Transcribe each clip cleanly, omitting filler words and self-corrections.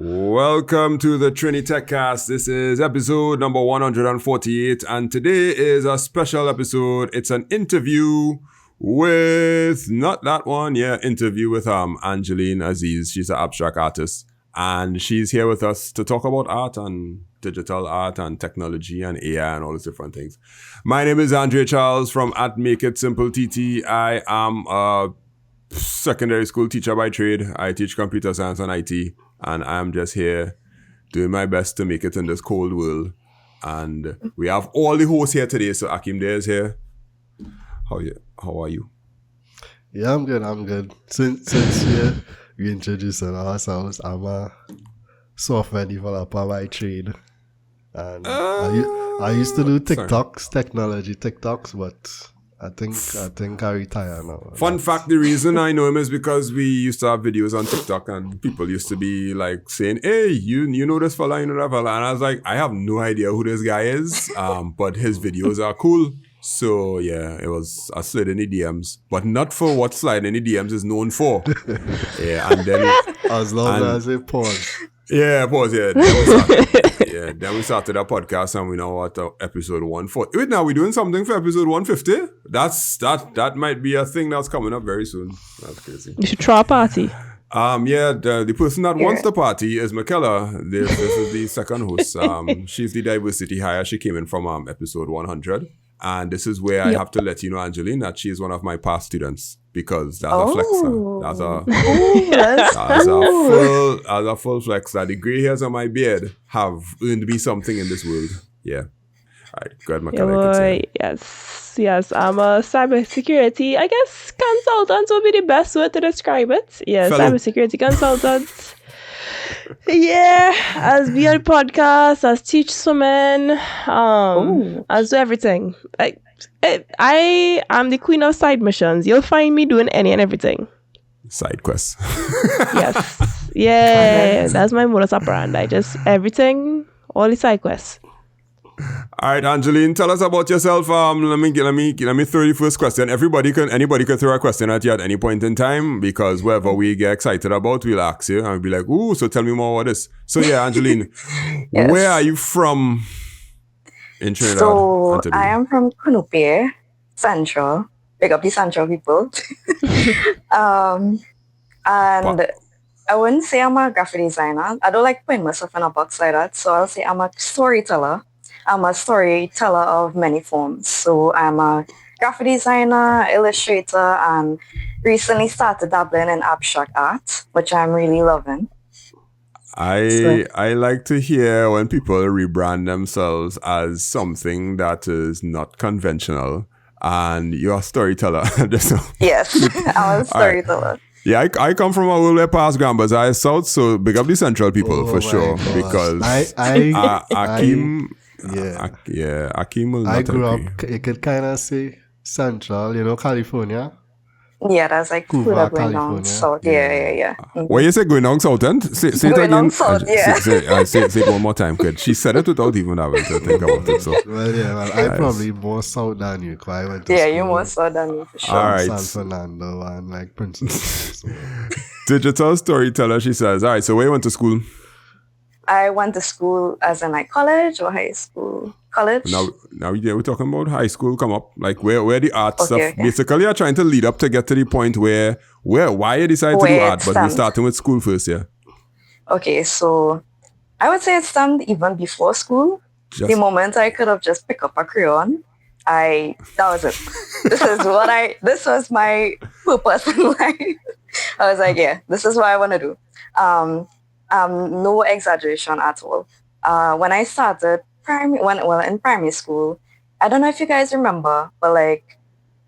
Welcome to the TriniTechcast. This is episode number 148, and today is a special episode. It's an interview with, not that one, interview with Angeline Azeez. She's an abstract artist, and she's here with us to talk about art and digital art and technology and AI and all these different things. My name is Andre Charles from @MakeItSimpleTT. I am a secondary school teacher by trade. I teach computer science and IT, and I'm just here doing my best to make it in this cold world. And we have all the hosts here today. So Akim there is here. How are you? Yeah, I'm good. Since we introducing ourselves, I'm a software developer by trade. And I used to do technology TikToks, but I think I retire now. Fun fact, the reason I know him is because we used to have videos on TikTok and people used to be like saying, hey, you know this fella, you know that fella. And I was like, I have no idea who this guy is, but his videos are cool. So yeah, it was a slid in the DMs, but not for what slide in the DMs is known for. Yeah, and then as long as it pause. Yeah, pause. Yeah, then we started our podcast, and we now at episode 140. Wait, now we're doing something for episode 150. That might be a thing that's coming up very soon. That's crazy. You should throw a party. The person that wants the party is Michaela. This is the second host. She's the diversity hire. She came in from episode 100. And this is where I have to let you know, Angeline, that she is one of my past students, because that's a flex. That's a full flex. That the gray hairs on my beard have earned me something in this world. Yeah. All right, go ahead, Michaela. Yes. I'm a cybersecurity, I guess, consultant would be the best word to describe it. Yeah, cybersecurity consultant. Yeah, as be on podcast, as teach women, as do everything. I am the queen of side missions. You'll find me doing any and everything. Side quests. Yes. Yeah, that's my modus operandi. Just everything, all the side quests. All right, Angeline, tell us about yourself. Let me throw the first question. Anybody can throw a question at you at any point in time, because whatever we get excited about, we'll ask you and we'll be like, ooh, so tell me more about this. So yeah, Angeline, yes. Where are you from in Trinidad? So I am from Kunupe, Central. Big up the Central people. And I wouldn't say I'm a graphic designer. I don't like putting myself in a box like that. So I'll say I'm a storyteller. I'm a storyteller of many forms. So I'm a graphic designer, illustrator, and recently started dabbling in abstract art, which I'm really loving. I like to hear when people rebrand themselves as something that is not conventional. And you're a storyteller. Yes, I'm a storyteller. Right. Yeah, I come from a world where past Gambas are south, so big up the Central people for sure. Gosh. Because Akim... Akim will not I grew agree. up, you could kind of say Central, California. Yeah, that's like Cuba, going down south. Yeah. What you say going down south end? Say it Going again. down south, yeah. Say it one more time, kid. She said it without even having to think about it. So. I'm probably more south than you, because I went to school. You're more south than me for sure. All right. San Fernando and like Princess. Digital storyteller, she says. All right, so where you went to school? I went to school as in like college or high school. College. Now we're talking about high school. Come up, like where the art stuff. Okay. Basically, you're trying to lead up to get to the point why you decided to do art, but we're starting with school first, yeah. Okay, so I would say it stemmed even before school. The moment I could have just picked up a crayon, that was it. This was my purpose in life. I was like, yeah, this is what I want to do. No exaggeration at all. When I started in primary school, I don't know if you guys remember, but like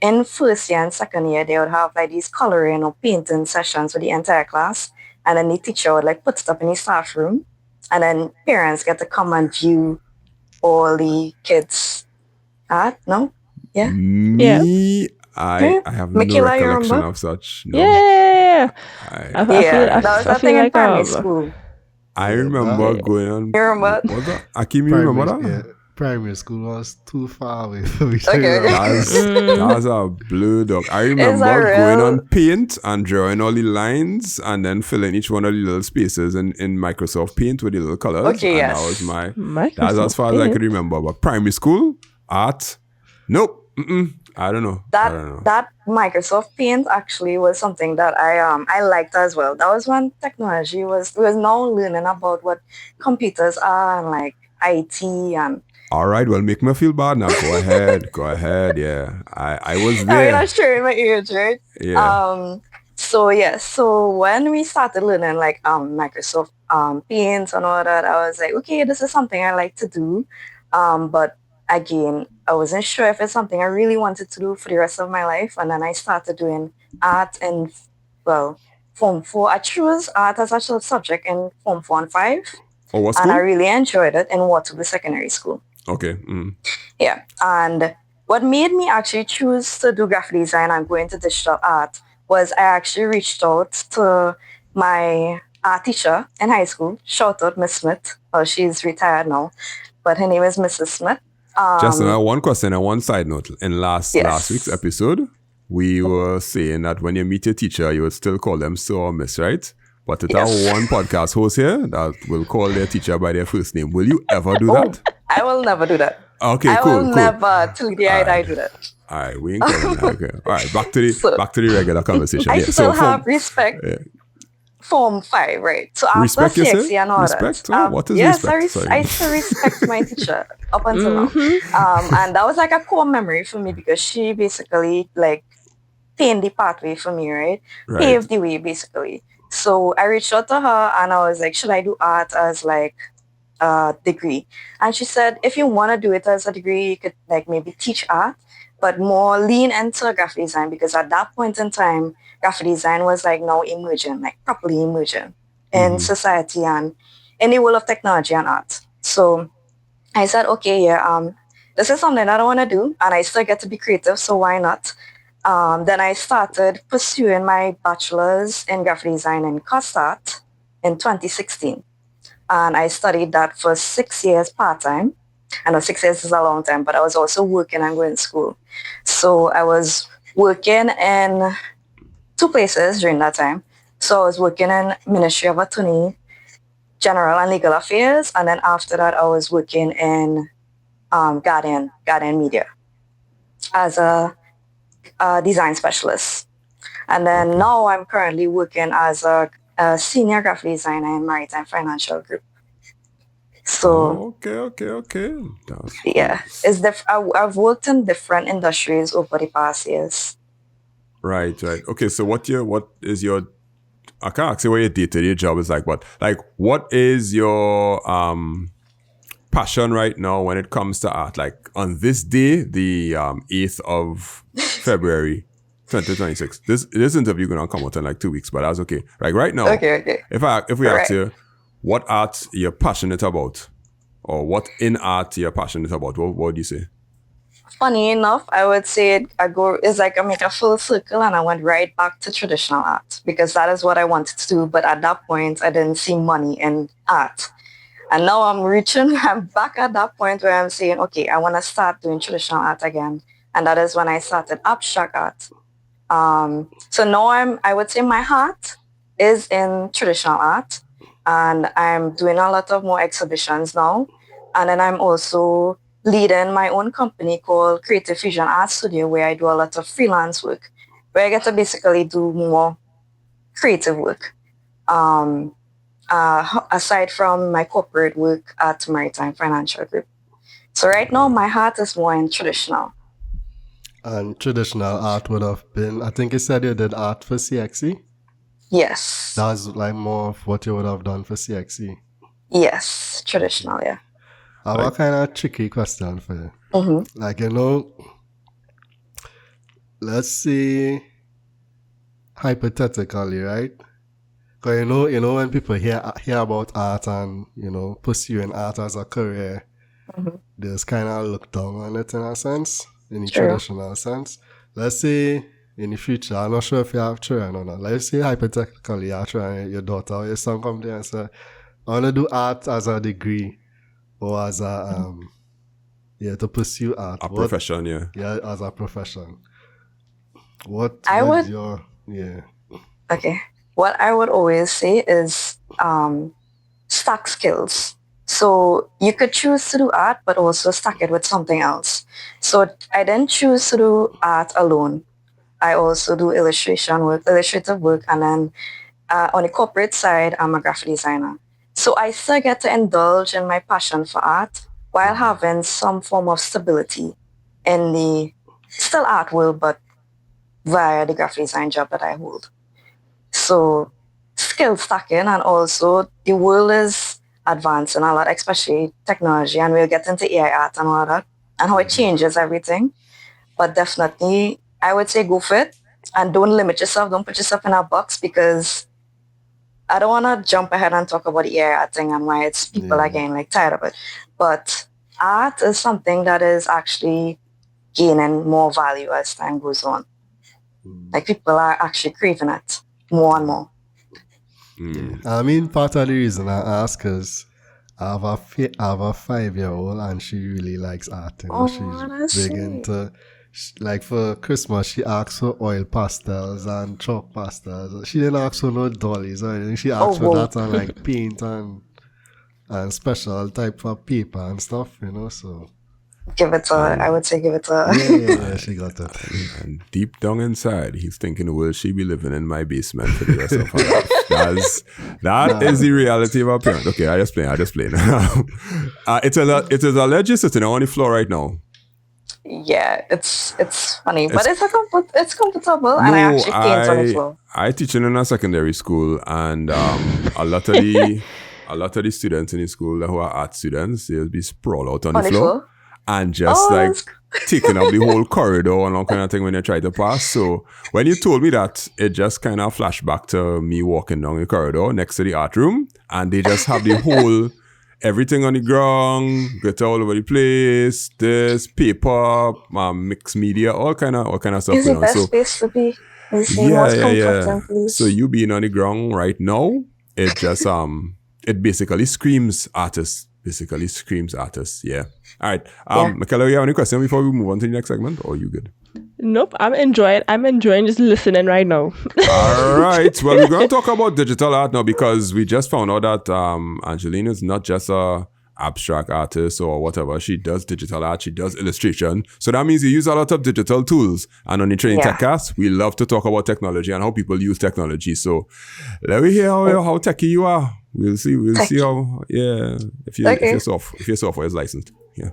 in first year and second year, they would have like these coloring or painting sessions with the entire class, and then the teacher would like put stuff in the staff room, and then parents get to come and view all the kids' art. No, yeah, I have no recollection of such. No. Yeah. That was a thing in primary school. I remember going on. You remember? What was that? Akim, you remember that? Yeah. primary school was too far away from each Okay, other. okay. That's a blue dog. I Is remember that real? going on Paint and drawing all the lines and then filling each one of the little spaces in Microsoft Paint with the little colors. Okay, and yes. that was my. Microsoft That's as far as I Paint. could remember. But primary school art, nope. I don't know. I don't know. That Microsoft Paint actually was something that I liked as well. That was when technology was now learning about what computers are and like IT and. All right, well, make me feel bad now. Go ahead. Go ahead. Yeah. I was I mean, there. I'm sharing my age, right? Yeah. So when we started learning like Microsoft Paint and all that, I was like, okay, this is something I like to do. But again, I wasn't sure if it's something I really wanted to do for the rest of my life. And then I started doing art in, well, Form 4. I chose art as a subject in Form 4 and 5. Oh, what And I school? really enjoyed it in Waterloo Secondary School. Okay. Yeah. And what made me actually choose to do graphic design and go into digital art was I actually reached out to my art teacher in high school. Shout out Miss Smith. Well, she's retired now, but her name is Mrs. Smith. Just one question and one side note. In last week's episode, we were saying that when you meet your teacher, you would still call them sir or miss, right? But it's our one podcast host here that will call their teacher by their first name. Will you ever do that? I will never do that. Okay, I cool. will never, till the end, I do that. All right, we ain't calling that. Okay. All right, back to the regular conversation. I still have respect. Form 5, right? So after Respect, you CXC say? and all Respect? that. Oh, what is yes, respect? I still respect my teacher up until now. And that was like a core memory for me because she basically like painted the pathway for me, right? Paved the way, basically. So I reached out to her and I was like, should I do art as like a degree? And she said, if you want to do it as a degree, you could like maybe teach art, but more lean into graphic design because at that point in time, graphic design was like now emerging, like properly emerging in society and in the world of technology and art. So I said, okay, this is something that I want to do and I still get to be creative, so why not? Then I started pursuing my bachelor's in graphic design in cost art in 2016. And I studied that for 6 years part-time. I know 6 years is a long time, but I was also working and going to school. So I was working in 2 places during that time. So I was working in Ministry of Attorney, General and Legal Affairs. And then after that, I was working in Guardian Media as a design specialist. And then now I'm currently working as a senior graphic designer in Maritime Financial Group. So okay. Yeah, I've worked in different industries over the past years. Right. Okay, so what is your? I can't ask you what your day-to-day job is like, but like, what is your passion right now when it comes to art? Like on this day, the 8th of February, 2026. This interview gonna come out in like 2 weeks, but that's okay. Like right now, Okay. If we ask you what art you're passionate about, or what in art you're passionate about, what would you say? Funny enough, I would say it's like I make a full circle and I went right back to traditional art because that is what I wanted to do. But at that point, I didn't see money in art. And now I'm back at that point where I'm saying, okay, I want to start doing traditional art again. And that is when I started abstract art. So now I would say my heart is in traditional art. And I'm doing a lot of more exhibitions now. And then I'm also leading my own company called Creative Fusion Art Studio, where I do a lot of freelance work, where I get to basically do more creative work. Aside from my corporate work at Maritime Financial Group. So right now, my heart is more in traditional. And traditional art would have been, I think you said you did art for CXC? Yes. That's like more of what you would have done for CXC. Yes, traditional, yeah. I have a kind of tricky question for you. Mm-hmm. Like, let's say, hypothetically, right? Because you know when people hear about art and, pursuing art as a career, there's kind of look down on it in a sense, in the traditional sense. Let's say in the future, I'm not sure if you have children or not. Let's say hypothetically you're trying, your daughter or your son come there and say, I want to do art as a degree or as a to pursue art. A profession, yeah. Yeah, as a profession. What Okay. What I would always say is stack skills. So you could choose to do art, but also stack it with something else. So I didn't choose to do art alone. I also do illustrative work, and then on the corporate side, I'm a graphic designer. So I still get to indulge in my passion for art while having some form of stability in the still art world, but via the graphic design job that I hold. So skill stacking, and also the world is advancing a lot, especially technology, and we'll get into AI art and all that, and how it changes everything. But definitely, I would say go for it, and don't limit yourself. Don't put yourself in a box, because I don't want to jump ahead and talk about the AI art thing and why it's people are getting like tired of it. But art is something that is actually gaining more value as time goes on. Like people are actually craving it more and more. I mean, part of the reason I ask is I have a 5-year-old and she really likes art. You know? She's big into, like for Christmas, she asked for oil pastels and chalk pastels. She didn't ask for no dollies or anything. She asked for that and like paint and special type of paper and stuff, you know, so. I would say give it a... Yeah, she got it. And deep down inside, he's thinking, will she be living in my basement for the rest of her life? That is the reality of our parent. Okay, I just play. It is alleged sitting on the floor right now. Yeah, it's funny, but it's comfortable, and I actually paint on the floor. I teach in a secondary school, and a lot of the students in the school who are art students, they'll be sprawled out on the floor. And just taking up the whole corridor and all kind of thing when they try to pass. So when you told me that, it just kind of flashed back to me walking down the corridor next to the art room, and they just have the whole everything on the ground, glitter all over the place, this paper, mixed media, all kind of stuff. It's the best place to be. Yeah. So you being on the ground right now, it just it basically screams artist. Yeah. All right. Michaela, you have any question before we move on to the next segment, or are you good? Nope. I'm enjoying just listening right now. All right. Well, we're going to talk about digital art now, because we just found out that Angeline is not just a abstract artist or whatever. She does digital art. She does illustration. So that means you use a lot of digital tools. And on the Training TechCast, we love to talk about technology and how people use technology. So let me hear how techy you are. We'll see how, if your software is licensed. Yeah.